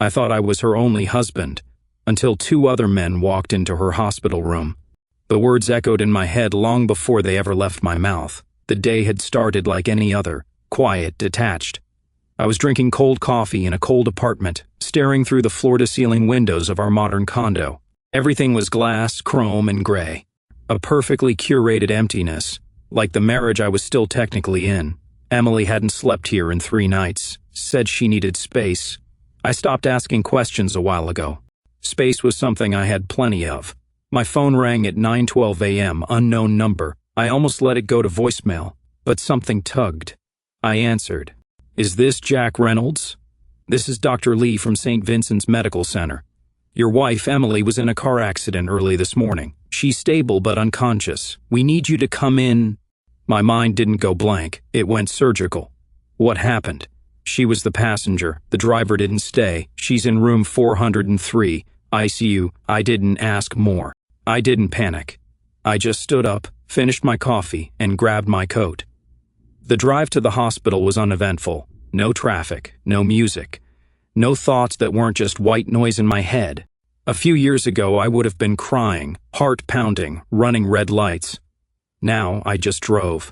I thought I was her only husband, until two other men walked into her hospital room. The words echoed in my head long before they ever left my mouth. The day had started like any other, quiet, detached. I was drinking cold coffee in a cold apartment, staring through the floor-to-ceiling windows of our modern condo. Everything was glass, chrome, and gray. A perfectly curated emptiness, like the marriage I was still technically in. Emily hadn't slept here in 3 nights, said she needed space. I stopped asking questions a while ago. Space was something I had plenty of. My phone rang at 9:12 a.m., unknown number. I almost let it go to voicemail, but something tugged. I answered. "Is this Jack Reynolds? This is Dr. Lee from St. Vincent's Medical Center. Your wife, Emily, was in a car accident early this morning. She's stable but unconscious. We need you to come in." My mind didn't go blank. It went surgical. What happened? She was the passenger. The driver didn't stay. She's in room 403, ICU. I didn't ask more. I didn't panic. I just stood up, finished my coffee, and grabbed my coat. The drive to the hospital was uneventful. No traffic, no music, no thoughts that weren't just white noise in my head. A few years ago, I would have been crying, heart pounding, running red lights. Now, I just drove.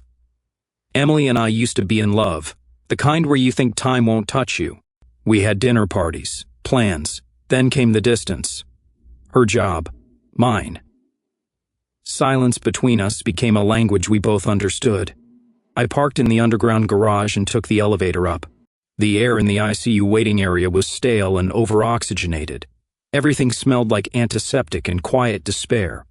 Emily and I used to be in love, the kind where you think time won't touch you. We had dinner parties, plans, then came the distance. Her job, mine. Silence between us became a language we both understood. I parked in the underground garage and took the elevator up. The air in the ICU waiting area was stale and over-oxygenated. Everything smelled like antiseptic and quiet despair.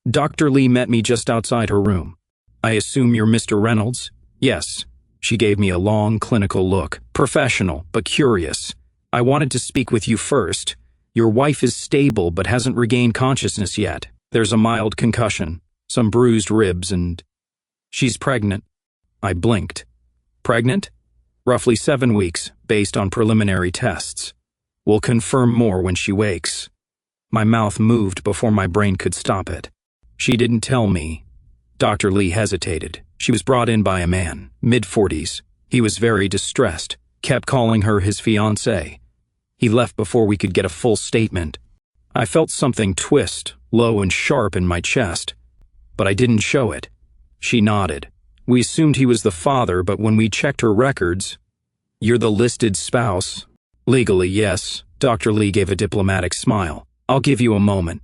Dr. Lee met me just outside her room. "I assume you're Mr. Reynolds?" "Yes." She gave me a long, clinical look. "Professional, but curious. I wanted to speak with you first. Your wife is stable but hasn't regained consciousness yet. There's a mild concussion, some bruised ribs, and she's pregnant." I blinked. "Pregnant?" "Roughly 7 weeks, based on preliminary tests. We'll confirm more when she wakes." My mouth moved before my brain could stop it. "She didn't tell me." Dr. Lee hesitated. She was brought in by a man, mid-40s. He was very distressed, kept calling her his fiancée. He left before we could get a full statement. I felt something twist, low and sharp in my chest, but I didn't show it. She nodded. "We assumed he was the father, but when we checked her records..." "You're the listed spouse?" "Legally, yes." Dr. Lee gave a diplomatic smile. "I'll give you a moment."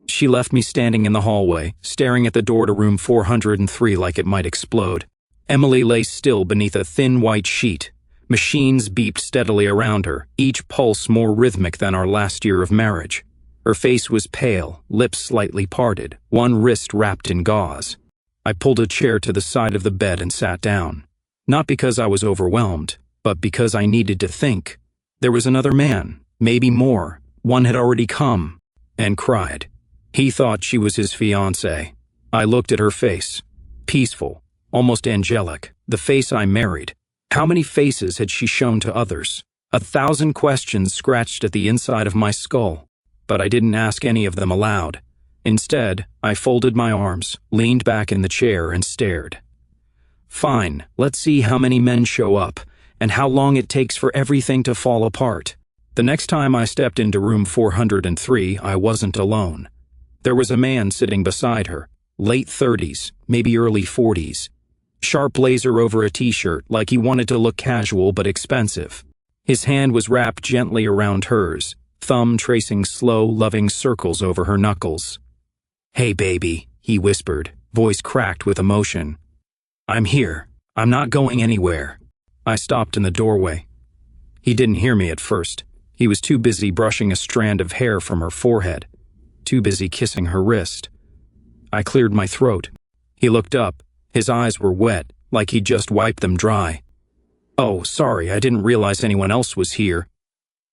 She left me standing in the hallway, staring at the door to room 403 like it might explode. Emily lay still beneath a thin white sheet. Machines beeped steadily around her, each pulse more rhythmic than our last year of marriage. Her face was pale, lips slightly parted, one wrist wrapped in gauze. I pulled a chair to the side of the bed and sat down. Not because I was overwhelmed, but because I needed to think. There was another man, maybe more. One had already come, and cried. He thought she was his fiancée. I looked at her face. Peaceful, almost angelic, the face I married. How many faces had she shown to others? 1,000 questions scratched at the inside of my skull, but I didn't ask any of them aloud. Instead, I folded my arms, leaned back in the chair, and stared. Fine, let's see how many men show up, and how long it takes for everything to fall apart. The next time I stepped into room 403, I wasn't alone. There was a man sitting beside her, late 30s, maybe early 40s. Sharp blazer over a t-shirt, like he wanted to look casual but expensive. His hand was wrapped gently around hers, thumb tracing slow, loving circles over her knuckles. "Hey, baby," he whispered, voice cracked with emotion. "I'm here. I'm not going anywhere." I stopped in the doorway. He didn't hear me at first. He was too busy brushing a strand of hair from her forehead, too busy kissing her wrist. I cleared my throat. He looked up. His eyes were wet, like he'd just wiped them dry. "Oh, sorry, I didn't realize anyone else was here."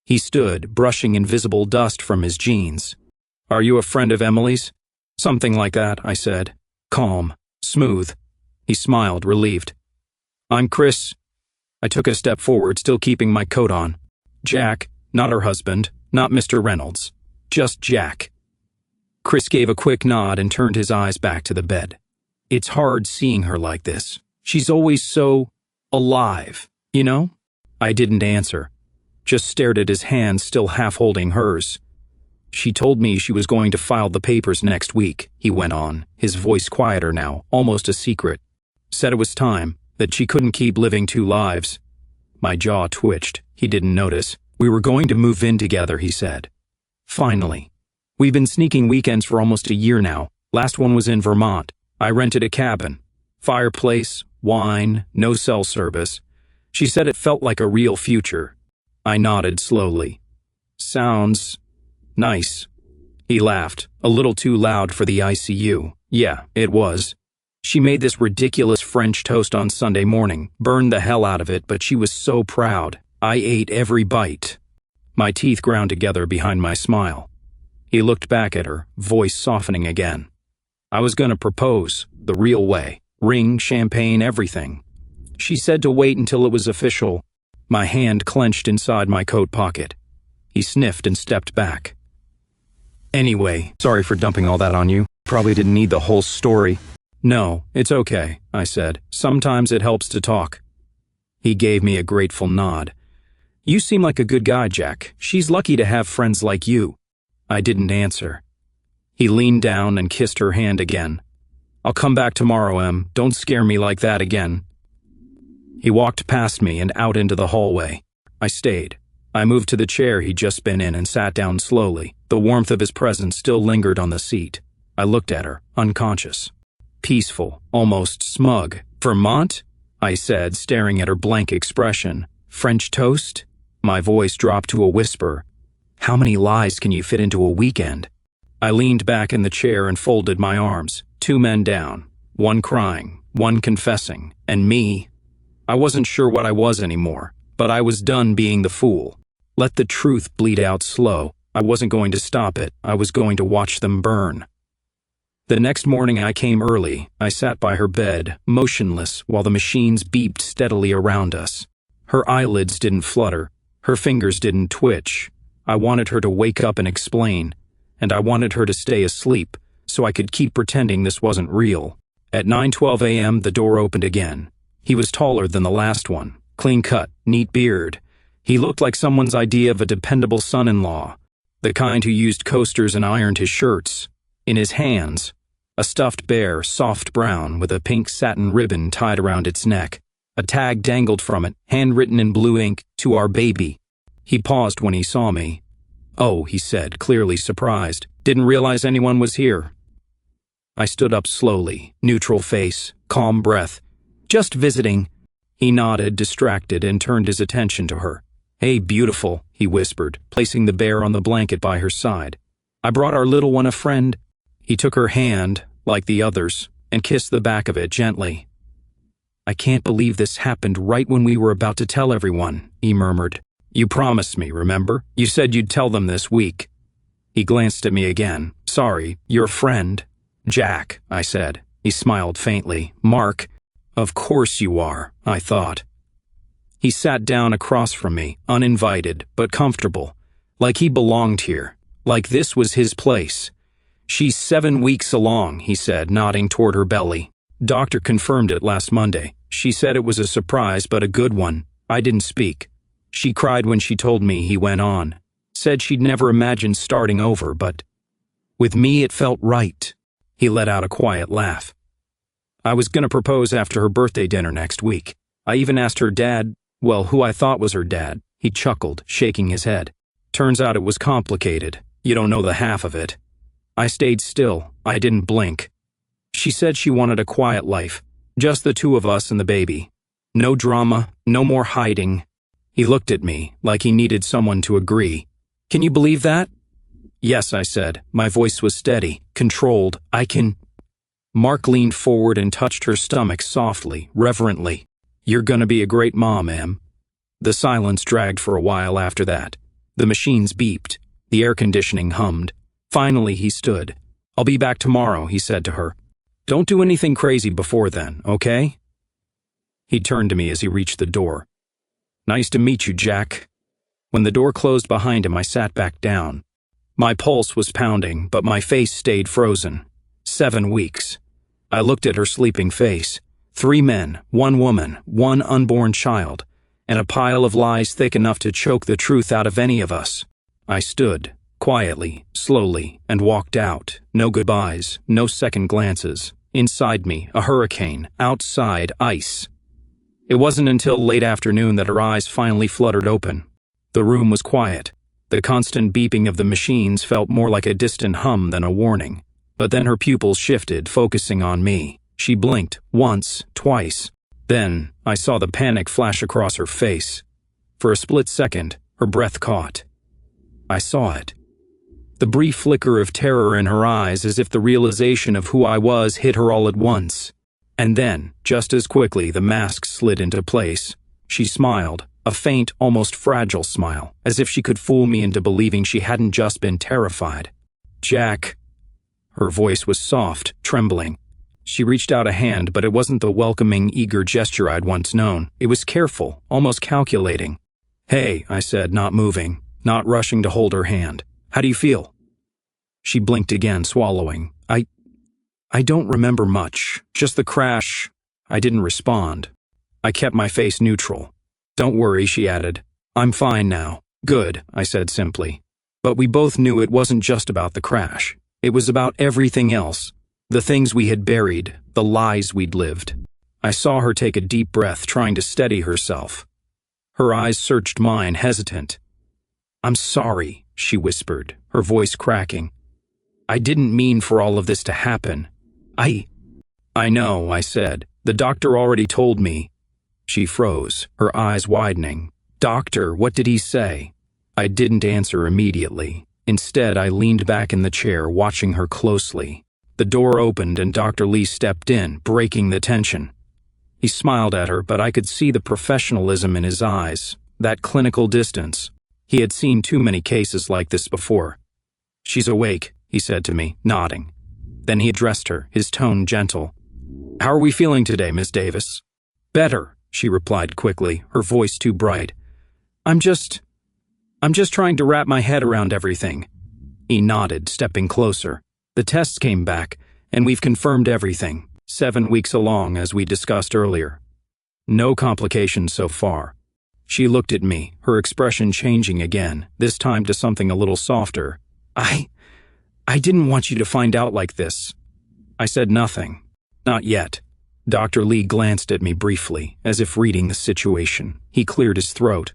He stood, brushing invisible dust from his jeans. "Are you a friend of Emily's?" "Something like that," I said. Calm, smooth. He smiled, relieved. "I'm Chris." I took a step forward, still keeping my coat on. "Jack, not her husband, not Mr. Reynolds. Just Jack." Chris gave a quick nod and turned his eyes back to the bed. "It's hard seeing her like this. She's always so alive, you know?" I didn't answer. just stared at his hand still half holding hers. She told me she was going to file the papers next week, he went on, his voice quieter now, almost a secret. Said it was time, that she couldn't keep living two lives. My jaw twitched. He didn't notice. We were going to move in together, he said. Finally. We've been sneaking weekends for almost a year now. Last one was in Vermont. I rented a cabin. Fireplace, wine, no cell service. She said it felt like a real future. I nodded slowly. Sounds nice. He laughed, a little too loud for the ICU. Yeah, it was. She made this ridiculous French toast on Sunday morning, burned the hell out of it, but she was so proud. I ate every bite. My teeth ground together behind my smile. He looked back at her, voice softening again. I was gonna propose, the real way. Ring, champagne, everything. She said to wait until it was official. My hand clenched inside my coat pocket. He sniffed and stepped back. Anyway, sorry for dumping all that on you. Probably didn't need the whole story. No, it's okay, I said. Sometimes it helps to talk. He gave me a grateful nod. You seem like a good guy, Jack. She's lucky to have friends like you. I didn't answer. He leaned down and kissed her hand again. I'll come back tomorrow, Em. Don't scare me like that again. He walked past me and out into the hallway. I stayed. I moved to the chair he'd just been in and sat down slowly. The warmth of his presence still lingered on the seat. I looked at her, unconscious. Peaceful, almost smug. Vermont? I said, staring at her blank expression. French toast? My voice dropped to a whisper. How many lies can you fit into a weekend? I leaned back in the chair and folded my arms. Two men down. One crying, one confessing, and me. I wasn't sure what I was anymore, but I was done being the fool. Let the truth bleed out slow. I wasn't going to stop it. I was going to watch them burn. The next morning I came early. I sat by her bed, motionless, while the machines beeped steadily around us. Her eyelids didn't flutter. Her fingers didn't twitch. I wanted her to wake up and explain, and I wanted her to stay asleep so I could keep pretending this wasn't real. At 9:12 a.m., the door opened again. He was taller than the last one, clean-cut, neat beard. He looked like someone's idea of a dependable son-in-law, the kind who used coasters and ironed his shirts. In his hands, a stuffed bear, soft brown, with a pink satin ribbon tied around its neck. A tag dangled from it, handwritten in blue ink, "To our baby." He paused when he saw me. "Oh," he said, clearly surprised. "Didn't realize anyone was here." I stood up slowly, neutral face, calm breath. "Just visiting." He nodded, distracted, and turned his attention to her. "Hey, beautiful," he whispered, placing the bear on the blanket by her side. "I brought our little one a friend." He took her hand, like the others, and kissed the back of it gently. "I can't believe this happened right when we were about to tell everyone," he murmured. "You promised me, remember? You said you'd tell them this week." He glanced at me again. "Sorry, your friend." "Jack," I said. He smiled faintly. "Mark." "Of course you are," I thought. He sat down across from me, uninvited, but comfortable. Like he belonged here. Like this was his place. "She's 7 weeks along," he said, nodding toward her belly. "Doctor confirmed it last Monday. She said it was a surprise, but a good one." I didn't speak. "She cried when she told me," he went on. "Said she'd never imagined starting over, but with me it felt right." He let out a quiet laugh. "I was gonna propose after her birthday dinner next week. I even asked her dad, well, who I thought was her dad." He chuckled, shaking his head. "Turns out it was complicated. You don't know the half of it." I stayed still. I didn't blink. She said she wanted a quiet life, just the two of us and the baby. No drama, no more hiding. He looked at me, like he needed someone to agree. "Can you believe that?" "Yes," I said. My voice was steady, controlled. "I can." Mark leaned forward and touched her stomach softly, reverently. "You're gonna be a great mom, Em." The silence dragged for a while after that. The machines beeped. The air conditioning hummed. Finally, he stood. "I'll be back tomorrow," he said to her. "Don't do anything crazy before then, okay?" He turned to me as he reached the door. "Nice to meet you, Jack." When the door closed behind him, I sat back down. My pulse was pounding, but my face stayed frozen. 7 weeks. I looked at her sleeping face. 3 men, 1 woman, 1 unborn child. and a pile of lies thick enough to choke the truth out of any of us. I stood, quietly, slowly, and walked out. No goodbyes, no second glances. Inside me, a hurricane. Outside, ice. It wasn't until late afternoon that her eyes finally fluttered open. The room was quiet. The constant beeping of the machines felt more like a distant hum than a warning. But then her pupils shifted, focusing on me. She blinked, once, twice. Then, I saw the panic flash across her face. For a split second, her breath caught. I saw it. The brief flicker of terror in her eyes, as if the realization of who I was hit her all at once. And then, just as quickly, the mask slid into place. She smiled, a faint, almost fragile smile, as if she could fool me into believing she hadn't just been terrified. "Jack." Her voice was soft, trembling. She reached out a hand, but it wasn't the welcoming, eager gesture I'd once known. It was careful, almost calculating. "Hey," I said, not moving, not rushing to hold her hand. "How do you feel?" She blinked again, swallowing. I don't remember much. Just the crash." I didn't respond. I kept my face neutral. "Don't worry," she added. "I'm fine now." "Good," I said simply. But we both knew it wasn't just about the crash. It was about everything else. The things we had buried, the lies we'd lived. I saw her take a deep breath, trying to steady herself. Her eyes searched mine, hesitant. "I'm sorry," she whispered, her voice cracking. "I didn't mean for all of this to happen. I know," I said. "The doctor already told me." She froze, her eyes widening. "Doctor, what did he say?" I didn't answer immediately. Instead, I leaned back in the chair, watching her closely. The door opened and Dr. Lee stepped in, breaking the tension. He smiled at her, but I could see the professionalism in his eyes, that clinical distance. He had seen too many cases like this before. "She's awake," he said to me, nodding. Then he addressed her, his tone gentle. "How are we feeling today, Miss Davis?" "Better," she replied quickly, her voice too bright. I'm just trying to wrap my head around everything." He nodded, stepping closer. "The tests came back, and we've confirmed everything. 7 weeks along, as we discussed earlier. No complications so far." She looked at me, her expression changing again, this time to something a little softer. I didn't want you to find out like this." I said nothing. "Not yet." Dr. Lee glanced at me briefly, as if reading the situation. He cleared his throat.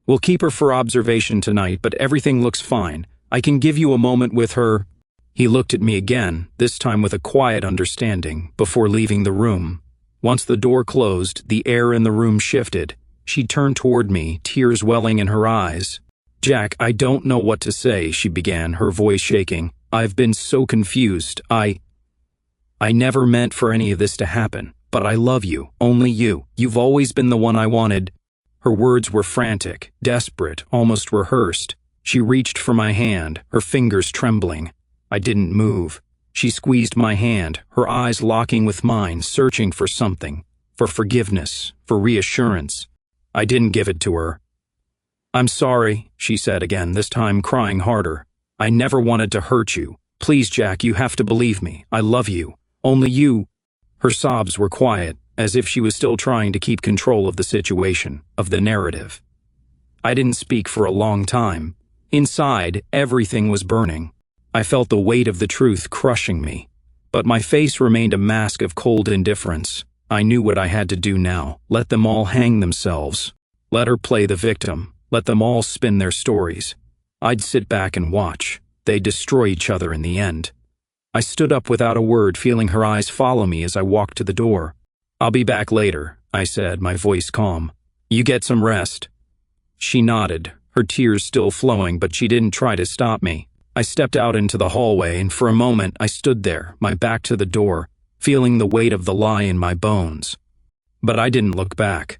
"We'll keep her for observation tonight, but everything looks fine. I can give you a moment with her." He looked at me again, this time with a quiet understanding, before leaving the room. Once the door closed, the air in the room shifted. She turned toward me, tears welling in her eyes. "Jack, I don't know what to say," she began, her voice shaking. "I've been so confused. I never meant for any of this to happen, but I love you, only you. You've always been the one I wanted." Her words were frantic, desperate, almost rehearsed. She reached for my hand, her fingers trembling. I didn't move. She squeezed my hand, her eyes locking with mine, searching for something, for forgiveness, for reassurance. I didn't give it to her. "I'm sorry," she said again, this time crying harder. "I never wanted to hurt you. Please, Jack, you have to believe me. I love you. Only you." Her sobs were quiet, as if she was still trying to keep control of the situation, of the narrative. I didn't speak for a long time. Inside, everything was burning. I felt the weight of the truth crushing me. But my face remained a mask of cold indifference. I knew what I had to do now. Let them all hang themselves. Let her play the victim. Let them all spin their stories. I'd sit back and watch. They'd destroy each other in the end. I stood up without a word, feeling her eyes follow me as I walked to the door. "I'll be back later," I said, my voice calm. "You get some rest." She nodded, her tears still flowing, but she didn't try to stop me. I stepped out into the hallway, and for a moment I stood there, my back to the door, feeling the weight of the lie in my bones. But I didn't look back.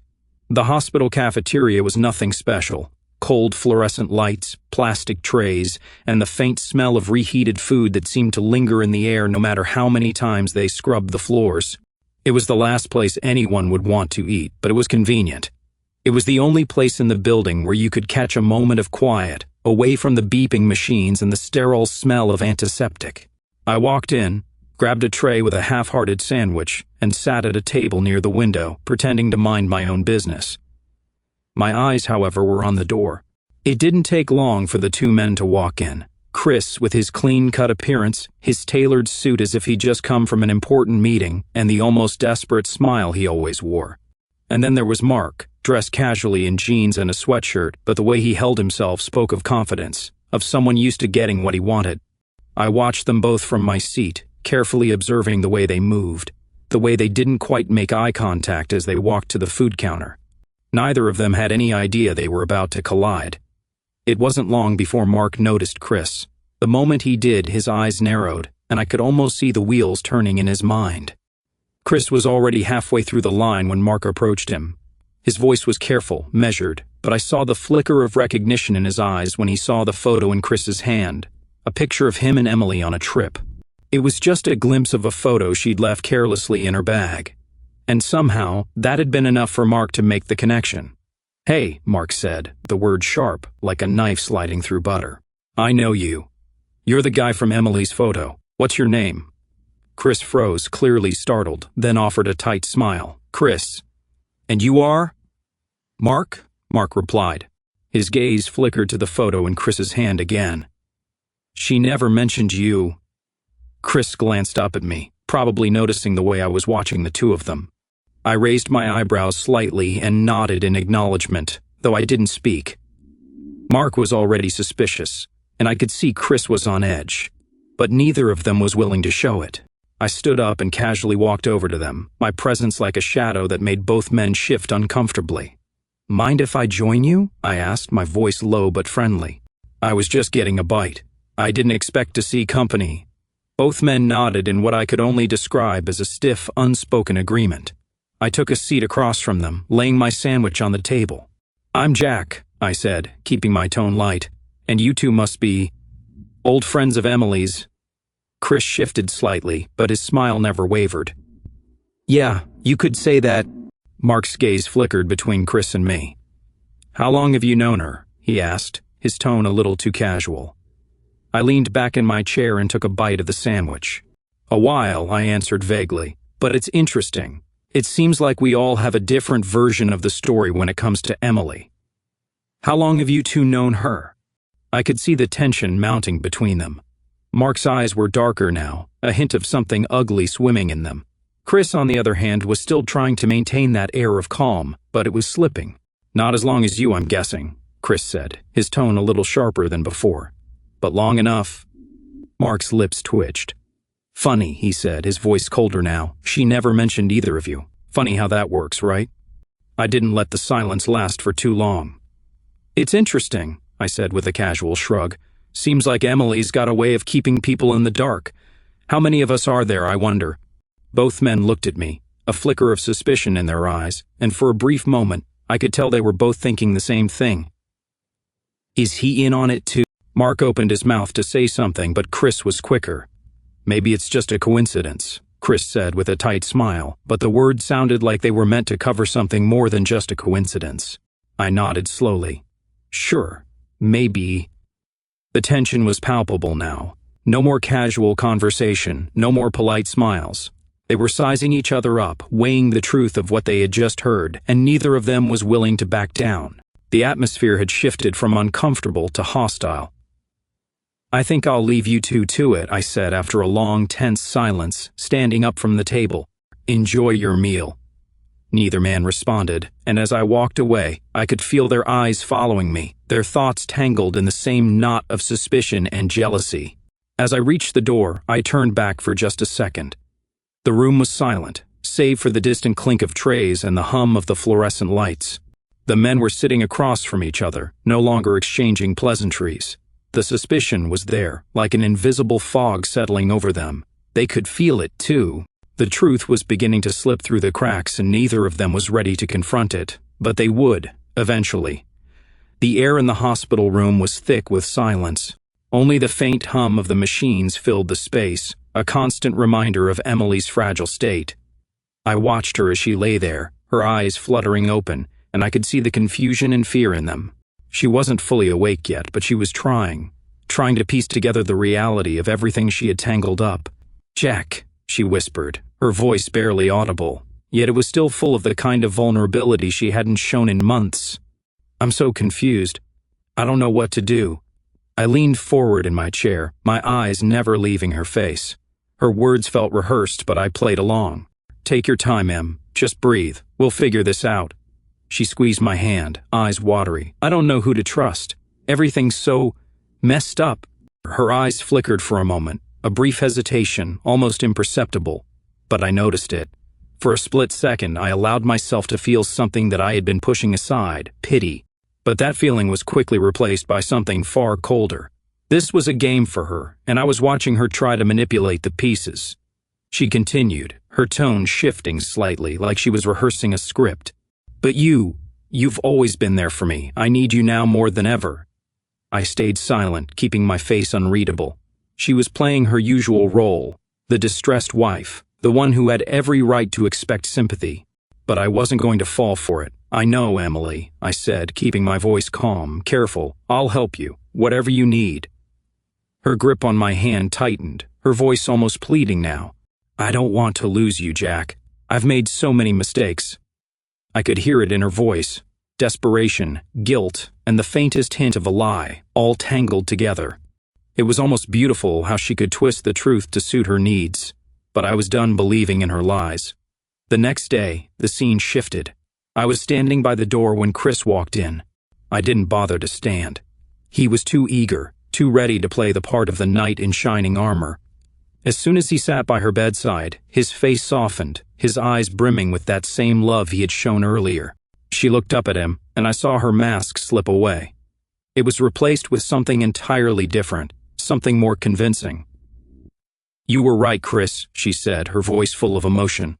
The hospital cafeteria was nothing special. Cold fluorescent lights, plastic trays, and the faint smell of reheated food that seemed to linger in the air no matter how many times they scrubbed the floors. It was the last place anyone would want to eat, but it was convenient. It was the only place in the building where you could catch a moment of quiet, away from the beeping machines and the sterile smell of antiseptic. I walked in, grabbed a tray with a half-hearted sandwich, and sat at a table near the window, pretending to mind my own business. My eyes, however, were on the door. It didn't take long for the two men to walk in. Chris, with his clean-cut appearance, his tailored suit as if he'd just come from an important meeting, and the almost desperate smile he always wore. And then there was Mark, dressed casually in jeans and a sweatshirt, but the way he held himself spoke of confidence, of someone used to getting what he wanted. I watched them both from my seat, carefully observing the way they moved, the way they didn't quite make eye contact as they walked to the food counter. Neither of them had any idea they were about to collide. It wasn't long before Mark noticed Chris. The moment he did, his eyes narrowed, and I could almost see the wheels turning in his mind. Chris was already halfway through the line when Mark approached him. His voice was careful, measured, but I saw the flicker of recognition in his eyes when he saw the photo in Chris's hand, a picture of him and Emily on a trip. It was just a glimpse of a photo she'd left carelessly in her bag. And somehow, that had been enough for Mark to make the connection. "Hey," Mark said, the word sharp, like a knife sliding through butter. "I know you. You're the guy from Emily's photo. What's your name?" Chris froze, clearly startled, then offered a tight smile. "Chris. And you are?" "Mark?" Mark replied. His gaze flickered to the photo in Chris's hand again. "She never mentioned you." Chris glanced up at me, probably noticing the way I was watching the two of them. I raised my eyebrows slightly and nodded in acknowledgement, though I didn't speak. Mark was already suspicious, and I could see Chris was on edge, but neither of them was willing to show it. I stood up and casually walked over to them, my presence like a shadow that made both men shift uncomfortably. "Mind if I join you?" I asked, my voice low but friendly. I was just getting a bite. I didn't expect to see company. Both men nodded in what I could only describe as a stiff, unspoken agreement. I took a seat across from them, laying my sandwich on the table. "I'm Jack," I said, keeping my tone light, "and you two must be old friends of Emily's." Chris shifted slightly, but his smile never wavered. "Yeah, you could say that." Mark's gaze flickered between Chris and me. "How long have you known her?" he asked, his tone a little too casual. I leaned back in my chair and took a bite of the sandwich. "A while," I answered vaguely, "but it's interesting. It seems like we all have a different version of the story when it comes to Emily. How long have you two known her?" I could see the tension mounting between them. Mark's eyes were darker now, a hint of something ugly swimming in them. Chris, on the other hand, was still trying to maintain that air of calm, but it was slipping. "Not as long as you, I'm guessing," Chris said, his tone a little sharper than before. "But long enough." Mark's lips twitched. "Funny," he said, his voice colder now. "She never mentioned either of you. Funny how that works, right?" I didn't let the silence last for too long. "It's interesting," I said with a casual shrug. "Seems like Emily's got a way of keeping people in the dark. How many of us are there, I wonder?" Both men looked at me, a flicker of suspicion in their eyes, and for a brief moment, I could tell they were both thinking the same thing. "Is he in on it too?" Mark opened his mouth to say something, but Chris was quicker. "Maybe it's just a coincidence," Chris said with a tight smile, but the words sounded like they were meant to cover something more than just a coincidence. I nodded slowly. "Sure, maybe." The tension was palpable now. No more casual conversation, no more polite smiles. They were sizing each other up, weighing the truth of what they had just heard, and neither of them was willing to back down. The atmosphere had shifted from uncomfortable to hostile. "I think I'll leave you two to it," I said after a long, tense silence, standing up from the table. "Enjoy your meal." Neither man responded, and as I walked away, I could feel their eyes following me, their thoughts tangled in the same knot of suspicion and jealousy. As I reached the door, I turned back for just a second. The room was silent, save for the distant clink of trays and the hum of the fluorescent lights. The men were sitting across from each other, no longer exchanging pleasantries. The suspicion was there, like an invisible fog settling over them. They could feel it, too. The truth was beginning to slip through the cracks, and neither of them was ready to confront it, but they would, eventually. The air in the hospital room was thick with silence. Only the faint hum of the machines filled the space, a constant reminder of Emily's fragile state. I watched her as she lay there, her eyes fluttering open, and I could see the confusion and fear in them. She wasn't fully awake yet, but she was trying to piece together the reality of everything she had tangled up. "Jack," she whispered, her voice barely audible, yet it was still full of the kind of vulnerability she hadn't shown in months. I'm so confused. I don't know what to do. I leaned forward in my chair, my eyes never leaving her face. Her words felt rehearsed, but I played along. Take your time, Em. Just breathe. We'll figure this out. She squeezed my hand, eyes watery. I don't know who to trust. Everything's so messed up. Her eyes flickered for a moment, a brief hesitation, almost imperceptible, but I noticed it. For a split second, I allowed myself to feel something that I had been pushing aside, pity. But that feeling was quickly replaced by something far colder. This was a game for her, and I was watching her try to manipulate the pieces. She continued, her tone shifting slightly, like she was rehearsing a script. But you've always been there for me. I need you now more than ever. I stayed silent, keeping my face unreadable. She was playing her usual role, the distressed wife, the one who had every right to expect sympathy. But I wasn't going to fall for it. I know, Emily, I said, keeping my voice calm, careful. I'll help you, whatever you need. Her grip on my hand tightened, her voice almost pleading now. I don't want to lose you, Jack. I've made so many mistakes. I could hear it in her voice. Desperation, guilt, and the faintest hint of a lie, all tangled together. It was almost beautiful how she could twist the truth to suit her needs, but I was done believing in her lies. The next day, the scene shifted. I was standing by the door when Chris walked in. I didn't bother to stand. He was too eager, too ready to play the part of the knight in shining armor. As soon as he sat by her bedside, his face softened, his eyes brimming with that same love he had shown earlier. She looked up at him, and I saw her mask slip away. It was replaced with something entirely different, something more convincing. You were right, Chris, she said, her voice full of emotion.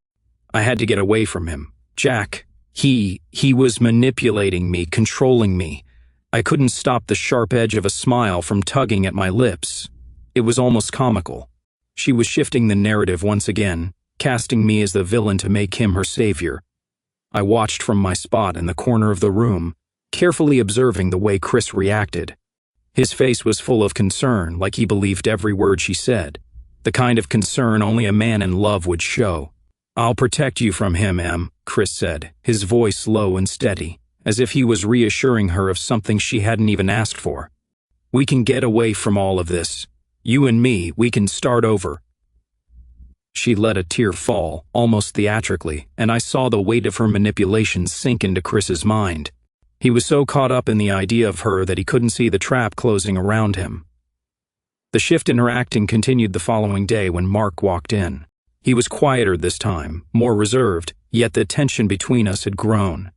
I had to get away from him. Jack, he was manipulating me, controlling me. I couldn't stop the sharp edge of a smile from tugging at my lips. It was almost comical. She was shifting the narrative once again, casting me as the villain to make him her savior. I watched from my spot in the corner of the room, carefully observing the way Chris reacted. His face was full of concern, like he believed every word she said, the kind of concern only a man in love would show. I'll protect you from him, Em, Chris said, his voice low and steady, as if he was reassuring her of something she hadn't even asked for. We can get away from all of this. You and me, we can start over. She let a tear fall, almost theatrically, and I saw the weight of her manipulations sink into Chris's mind. He was so caught up in the idea of her that he couldn't see the trap closing around him. The shift in her acting continued the following day when Mark walked in. He was quieter this time, more reserved, yet the tension between us had grown.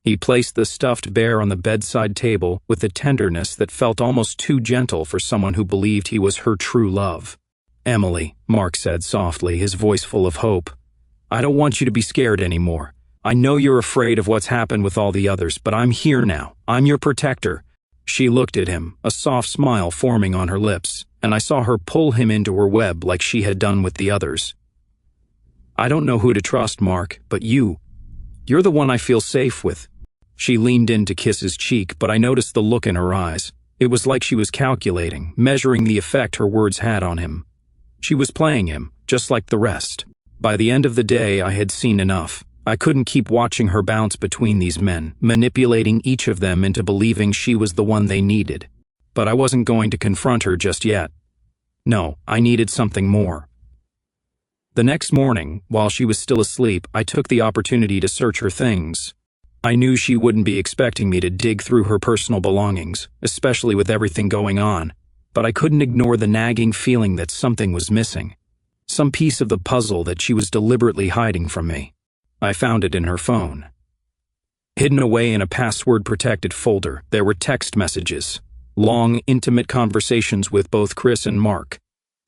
He placed the stuffed bear on the bedside table with a tenderness that felt almost too gentle for someone who believed he was her true love. Emily, Mark said softly, his voice full of hope. I don't want you to be scared anymore. I know you're afraid of what's happened with all the others, but I'm here now. I'm your protector. She looked at him, a soft smile forming on her lips, and I saw her pull him into her web like she had done with the others. I don't know who to trust, Mark, but you're the one I feel safe with. She leaned in to kiss his cheek, but I noticed the look in her eyes. It was like she was calculating, measuring the effect her words had on him. She was playing him, just like the rest. By the end of the day, I had seen enough. I couldn't keep watching her bounce between these men, manipulating each of them into believing she was the one they needed. But I wasn't going to confront her just yet. No, I needed something more. The next morning, while she was still asleep, I took the opportunity to search her things. I knew she wouldn't be expecting me to dig through her personal belongings, especially with everything going on, but I couldn't ignore the nagging feeling that something was missing. Some piece of the puzzle that she was deliberately hiding from me. I found it in her phone. Hidden away in a password-protected folder, there were text messages, long, intimate conversations with both Chris and Mark.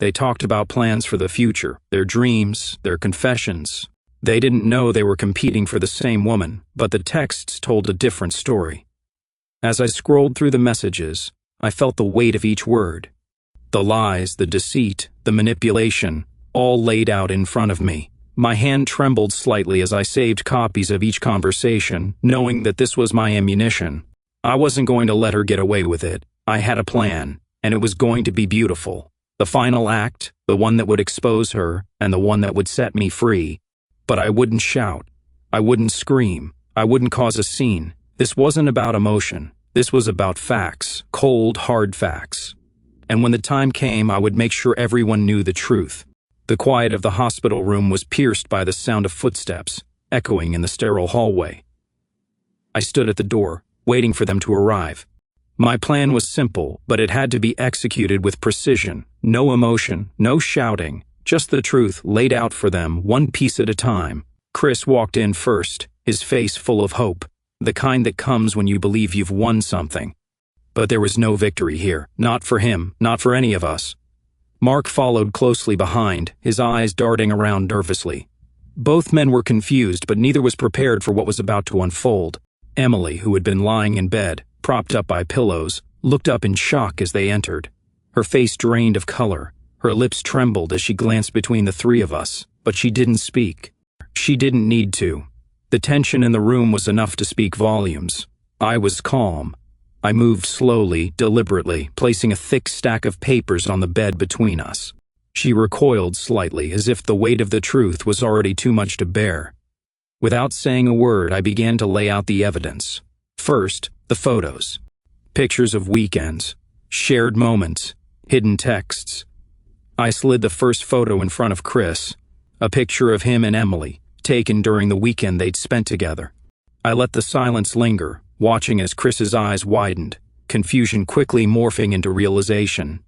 They talked about plans for the future, their dreams, their confessions. They didn't know they were competing for the same woman, but the texts told a different story. As I scrolled through the messages, I felt the weight of each word. The lies, the deceit, the manipulation, all laid out in front of me. My hand trembled slightly as I saved copies of each conversation, knowing that this was my ammunition. I wasn't going to let her get away with it. I had a plan, and it was going to be beautiful. The final act, the one that would expose her, and the one that would set me free. But I wouldn't shout. I wouldn't scream. I wouldn't cause a scene. This wasn't about emotion. This was about facts, cold, hard facts. And when the time came, I would make sure everyone knew the truth. The quiet of the hospital room was pierced by the sound of footsteps, echoing in the sterile hallway. I stood at the door, waiting for them to arrive. My plan was simple, but it had to be executed with precision. No emotion, no shouting, just the truth laid out for them, one piece at a time. Chris walked in first, his face full of hope, the kind that comes when you believe you've won something. But there was no victory here, not for him, not for any of us. Mark followed closely behind, his eyes darting around nervously. Both men were confused, but neither was prepared for what was about to unfold. Emily, who had been lying in bed, propped up by pillows, looked up in shock as they entered. Her face drained of color. Her lips trembled as she glanced between the three of us, but she didn't speak. She didn't need to. The tension in the room was enough to speak volumes. I was calm. I moved slowly, deliberately, placing a thick stack of papers on the bed between us. She recoiled slightly, as if the weight of the truth was already too much to bear. Without saying a word, I began to lay out the evidence. First, the photos. Pictures of weekends, shared moments, hidden texts. I slid the first photo in front of Chris, a picture of him and Emily, taken during the weekend they'd spent together. I let the silence linger, watching as Chris's eyes widened, confusion quickly morphing into realization.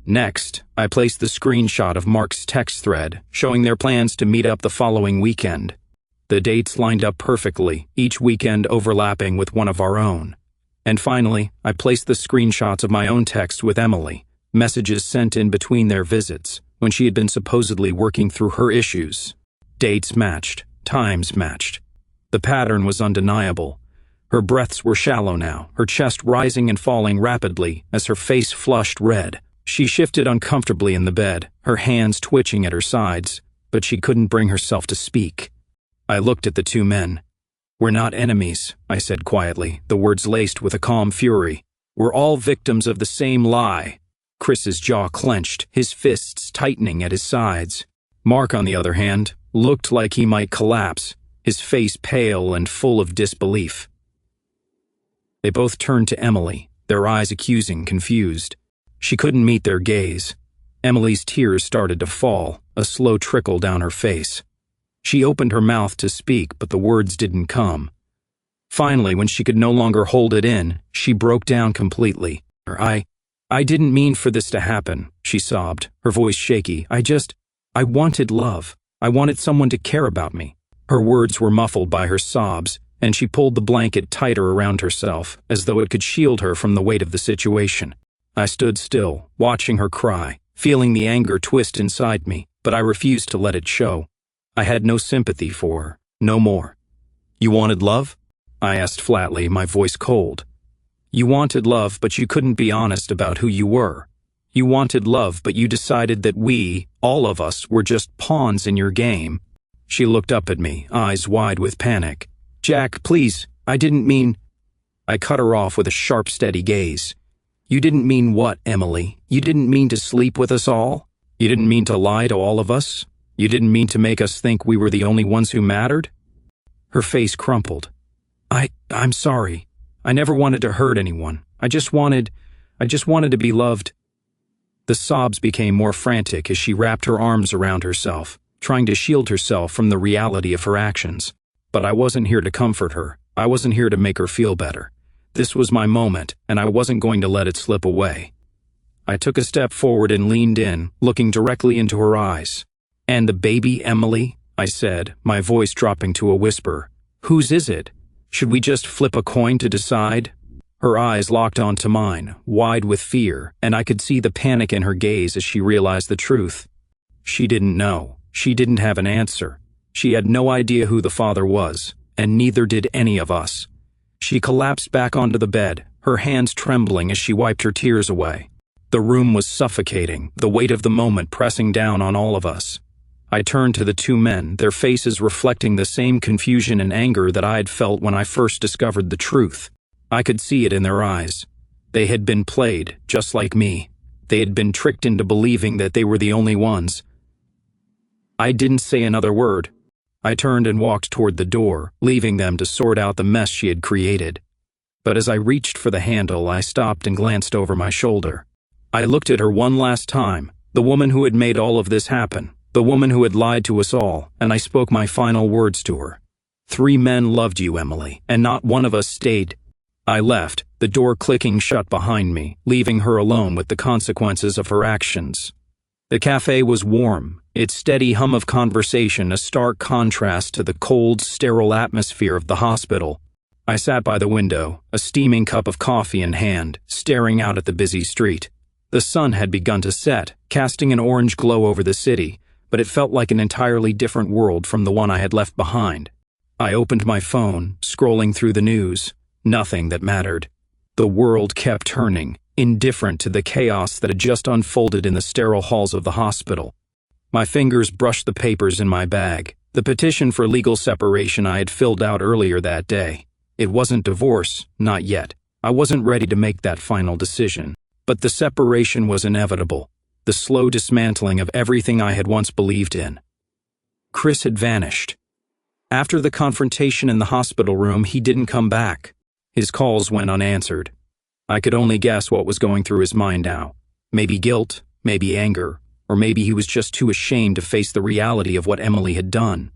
Next, I placed the screenshot of Mark's text thread, showing their plans to meet up the following weekend. The dates lined up perfectly, each weekend overlapping with one of our own. And finally, I placed the screenshots of my own text with Emily, messages sent in between their visits, when she had been supposedly working through her issues. Dates matched, times matched. The pattern was undeniable. Her breaths were shallow now, her chest rising and falling rapidly as her face flushed red. She shifted uncomfortably in the bed, her hands twitching at her sides, but she couldn't bring herself to speak. I looked at the two men. "We're not enemies," I said quietly, the words laced with a calm fury. "We're all victims of the same lie." Chris's jaw clenched, his fists tightening at his sides. Mark, on the other hand, looked like he might collapse, his face pale and full of disbelief. They both turned to Emily, their eyes accusing, confused. She couldn't meet their gaze. Emily's tears started to fall, a slow trickle down her face. She opened her mouth to speak, but the words didn't come. Finally, when she could no longer hold it in, she broke down completely. I didn't mean for this to happen," she sobbed, her voice shaky. I wanted love. I wanted someone to care about me." Her words were muffled by her sobs, and she pulled the blanket tighter around herself, as though it could shield her from the weight of the situation. I stood still, watching her cry, feeling the anger twist inside me, but I refused to let it show. I had no sympathy for her, no more. "You wanted love?" I asked flatly, my voice cold. "You wanted love, but you couldn't be honest about who you were. You wanted love, but you decided that we, all of us, were just pawns in your game." She looked up at me, eyes wide with panic. "Jack, please, I didn't mean—" I cut her off with a sharp, steady gaze. "You didn't mean what, Emily? You didn't mean to sleep with us all? You didn't mean to lie to all of us? You didn't mean to make us think we were the only ones who mattered?" Her face crumpled. I'm sorry. I never wanted to hurt anyone. I just wanted to be loved." The sobs became more frantic as she wrapped her arms around herself, trying to shield herself from the reality of her actions. But I wasn't here to comfort her. I wasn't here to make her feel better. This was my moment, and I wasn't going to let it slip away. I took a step forward and leaned in, looking directly into her eyes. "And the baby, Emily?" I said, my voice dropping to a whisper. "Whose is it? Should we just flip a coin to decide?" Her eyes locked onto mine, wide with fear, and I could see the panic in her gaze as she realized the truth. She didn't know. She didn't have an answer. She had no idea who the father was, and neither did any of us. She collapsed back onto the bed, her hands trembling as she wiped her tears away. The room was suffocating, the weight of the moment pressing down on all of us. I turned to the two men, their faces reflecting the same confusion and anger that I had felt when I first discovered the truth. I could see it in their eyes. They had been played, just like me. They had been tricked into believing that they were the only ones. I didn't say another word. I turned and walked toward the door, leaving them to sort out the mess she had created. But as I reached for the handle, I stopped and glanced over my shoulder. I looked at her one last time, the woman who had made all of this happen, the woman who had lied to us all, and I spoke my final words to her. 3 men loved you, Emily, and not one of us stayed. I left, the door clicking shut behind me, leaving her alone with the consequences of her actions. The cafe was warm, its steady hum of conversation a stark contrast to the cold, sterile atmosphere of the hospital. I sat by the window, a steaming cup of coffee in hand, staring out at the busy street. The sun had begun to set, casting an orange glow over the city, but it felt like an entirely different world from the one I had left behind. I opened my phone, scrolling through the news. Nothing that mattered. The world kept turning, indifferent to the chaos that had just unfolded in the sterile halls of the hospital. My fingers brushed the papers in my bag, the petition for legal separation I had filled out earlier that day. It wasn't divorce, not yet. I wasn't ready to make that final decision. But the separation was inevitable, the slow dismantling of everything I had once believed in. Chris had vanished. After the confrontation in the hospital room, he didn't come back. His calls went unanswered. I could only guess what was going through his mind now. Maybe guilt, maybe anger, or maybe he was just too ashamed to face the reality of what Emily had done.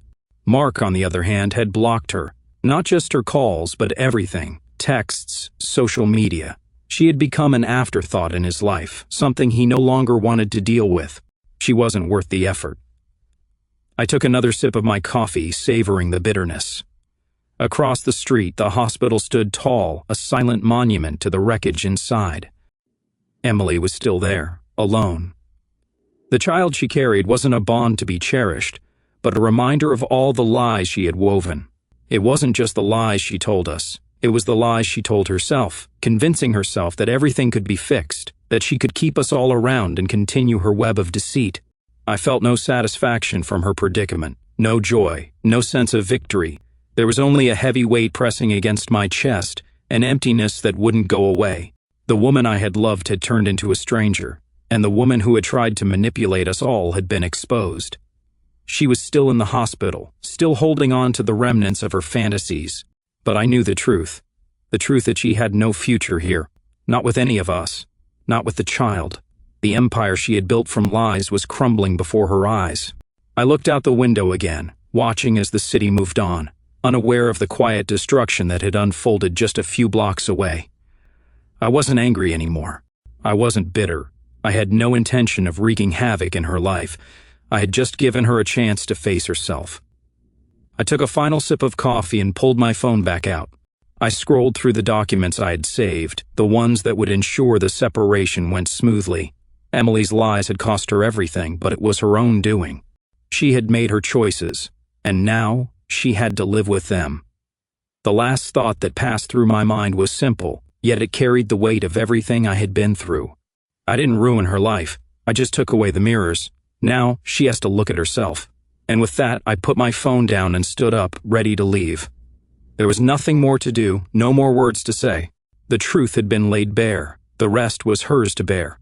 Mark, on the other hand, had blocked her. Not just her calls, but everything. Texts, social media. She had become an afterthought in his life, something he no longer wanted to deal with. She wasn't worth the effort. I took another sip of my coffee, savoring the bitterness. Across the street, the hospital stood tall, a silent monument to the wreckage inside. Emily was still there, alone. The child she carried wasn't a bond to be cherished, but a reminder of all the lies she had woven. It wasn't just the lies she told us. It was the lies she told herself, convincing herself that everything could be fixed, that she could keep us all around and continue her web of deceit. I felt no satisfaction from her predicament, no joy, no sense of victory. There was only a heavy weight pressing against my chest, an emptiness that wouldn't go away. The woman I had loved had turned into a stranger, and the woman who had tried to manipulate us all had been exposed. She was still in the hospital, still holding on to the remnants of her fantasies. But I knew the truth that she had no future here, not with any of us, not with the child. The empire she had built from lies was crumbling before her eyes. I looked out the window again, watching as the city moved on, unaware of the quiet destruction that had unfolded just a few blocks away. I wasn't angry anymore. I wasn't bitter. I had no intention of wreaking havoc in her life. I had just given her a chance to face herself. I took a final sip of coffee and pulled my phone back out. I scrolled through the documents I had saved, the ones that would ensure the separation went smoothly. Emily's lies had cost her everything, but it was her own doing. She had made her choices, and now she had to live with them. The last thought that passed through my mind was simple, yet it carried the weight of everything I had been through. I didn't ruin her life. I just took away the mirrors. Now she has to look at herself. And with that, I put my phone down and stood up, ready to leave. There was nothing more to do, no more words to say. The truth had been laid bare. The rest was hers to bear.